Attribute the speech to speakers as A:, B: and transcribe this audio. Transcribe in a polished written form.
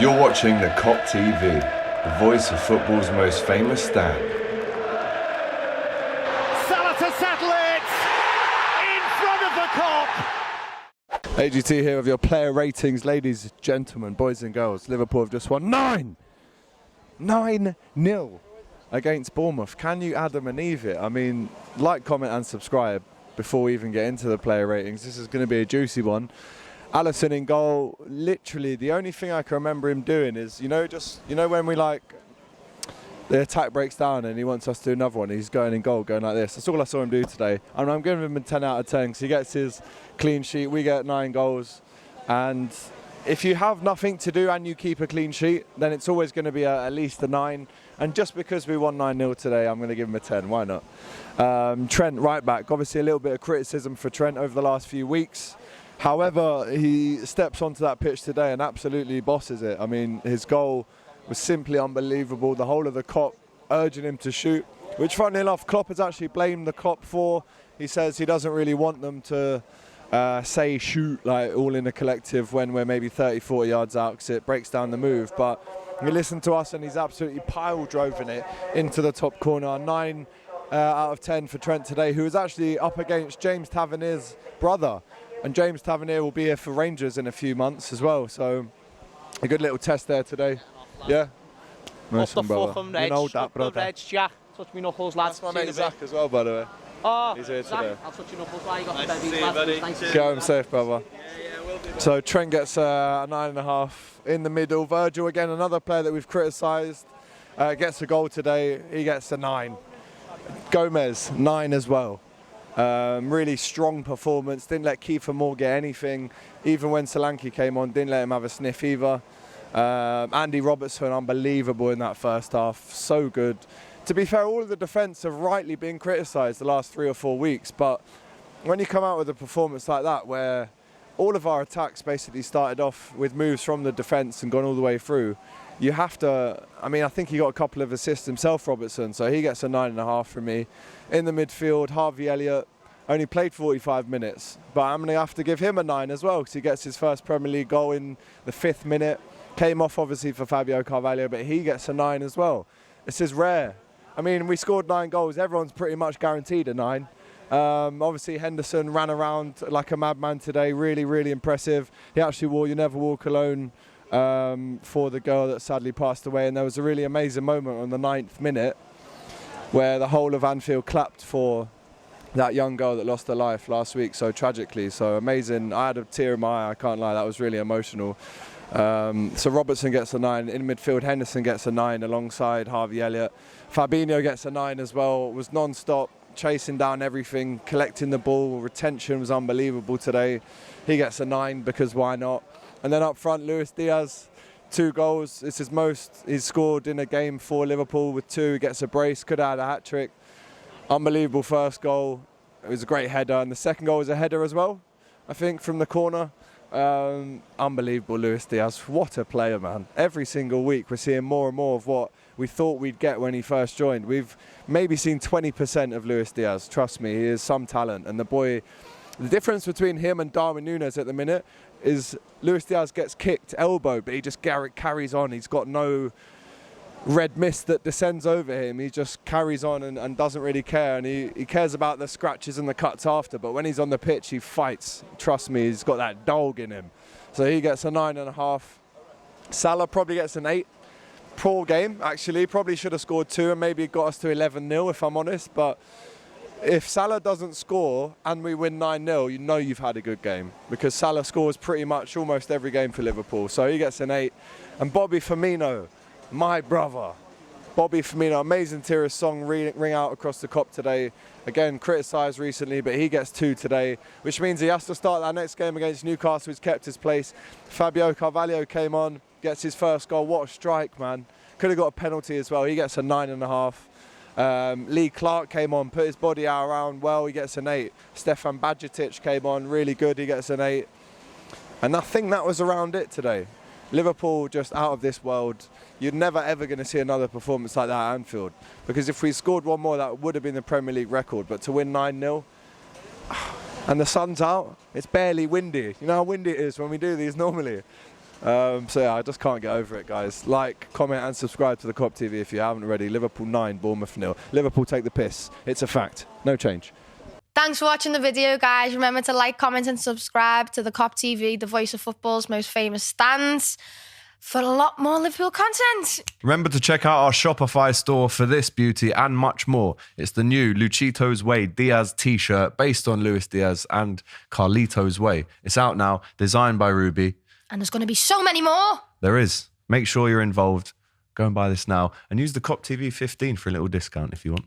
A: You're watching the Kop TV, the voice of football's most famous stand.
B: Salah to settle it in front of the Kop.
C: AGT here with your player ratings, ladies, gentlemen, boys and girls. Liverpool have just won 9-0 against Bournemouth. Can you Adam and Eve it? I mean, like, comment and subscribe before we even get into the player ratings. This is going to be a juicy one. Alisson in goal. Literally, the only thing I can remember him doing is, you know when we the attack breaks down and he wants us to do another one, he's going in goal, going like this. That's all I saw him do today. And I'm giving him a 10 out of 10 because he gets his clean sheet. We get 9 goals. And if you have nothing to do and you keep a clean sheet, then it's always going to be at least a 9. And just because we won 9-0 today, I'm going to give him a 10. Why not? Trent, right back. Obviously, a little bit of criticism for Trent over the last few weeks. However, he steps onto that pitch today and absolutely bosses it. I mean, his goal was simply unbelievable. The whole of the Kop urging him to shoot, which, funnily enough, Klopp has actually blamed the Kop for. He says he doesn't really want them to say shoot, like, all in a collective when we're maybe 30, 40 yards out, because it breaks down the move. But he listened to us and he's absolutely pile-droving it into the top corner. 9 out of 10 for Trent today, who is actually up against James Tavernier's brother. And James Tavernier will be here for Rangers in a few months as well. So a good little test there today. Yeah.
D: Nice the fucking edge, edge, Jack. Touch me knuckles, lads.
C: That's my mate Zach as well, by the way.
D: Oh,
C: he's here
D: Zach,
C: today.
D: I'll touch your knuckles while you got
E: Nice to see you, buddy.
C: Go home safe, brother.
E: Yeah, we'll be.
C: So Trent gets a 9.5 in the middle. Virgil, again, another player that we've criticised, gets a goal today. He gets a 9. Gomez, 9 as well. Really strong performance. Didn't let Kiefer Moore get anything. Even when Solanke came on, didn't let him have a sniff either. Andy Robertson, unbelievable in that first half. So good. To be fair, all of the defence have rightly been criticised the last 3 or 4 weeks. But when you come out with a performance like that, where all of our attacks basically started off with moves from the defence and gone all the way through, you have to, I mean, I think he got a couple of assists himself, Robertson, so he gets a 9.5 from me. In the midfield, Harvey Elliott only played 45 minutes, but I'm going to have to give him a 9 as well, because he gets his first Premier League goal in the 5th minute. Came off, obviously, for Fabio Carvalho, but he gets a 9 as well. This is rare. I mean, we scored 9 goals. Everyone's pretty much guaranteed a 9. Obviously, Henderson ran around like a madman today. Really, really impressive. He actually wore "You Never Walk Alone" for the girl that sadly passed away, and there was a really amazing moment on the 9th minute where the whole of Anfield clapped for that young girl that lost her life last week so tragically. So amazing. I had a tear in my eye, I can't lie, that was really emotional. So Robertson gets a 9. In midfield, Henderson gets a 9 alongside Harvey Elliott. Fabinho gets a 9 as well. It was non-stop, chasing down everything, collecting the ball. Retention was unbelievable today. He gets a 9 because why not? And then up front, Luis Diaz, 2 goals. It's his most he's scored in a game for Liverpool with 2. He gets a brace, could have had a hat-trick. Unbelievable first goal. It was a great header. And the second goal was a header as well, I think, from the corner. Unbelievable, Luis Diaz. What a player, man. Every single week we're seeing more and more of what we thought we'd get when he first joined. We've maybe seen 20% of Luis Diaz. Trust me, he is some talent. And the boy, the difference between him and Darwin Núñez at the minute is Luis Diaz gets kicked, elbow, but he just carries on. He's got no red mist that descends over him. He just carries on and doesn't really care, and he cares about the scratches and the cuts after, but when he's on the pitch he fights. Trust me, he's got that dog in him. So he gets a 9.5. Salah probably gets an 8. Poor game, actually. Probably should have scored 2 and maybe got us to 11-0 if I'm honest, but if Salah doesn't score and we win 9-0, you know you've had a good game, because Salah scores pretty much almost every game for Liverpool. So he gets an 8. And Bobby Firmino, my brother, Bobby Firmino, amazing Tira's song ring out across the Kop today. Again, criticised recently, but he gets 2 today, which means he has to start that next game against Newcastle. He's kept his place. Fabio Carvalho came on, gets his first goal. What a strike, man. Could have got a penalty as well. He gets a 9.5. Lee Clark came on, put his body out around well. He gets an 8. Stefan Bajcetic came on, really good. He gets an 8. And I think that was around it today. Liverpool just out of this world. You're never ever going to see another performance like that at Anfield, because if we scored one more, that would have been the Premier League record. But to win 9-0, and the sun's out, it's barely windy. You know how windy it is when we do these normally. So yeah, I just can't get over it, guys. Like, comment and subscribe to the Kop TV if you haven't already. Liverpool 9, Bournemouth 0. Liverpool take the piss. It's a fact. No change.
E: Thanks for watching the video, guys. Remember to like, comment and subscribe to the Kop TV, the voice of football's most famous stands, for a lot more Liverpool content.
F: Remember to check out our Shopify store for this beauty and much more. It's the new Luchito's Way Diaz t-shirt based on Luis Diaz and Carlito's Way. It's out now, designed by Ruby.
E: And there's going to be so many more.
F: There is. Make sure you're involved. Go and buy this now and use the Kop TV 15 for a little discount if you want.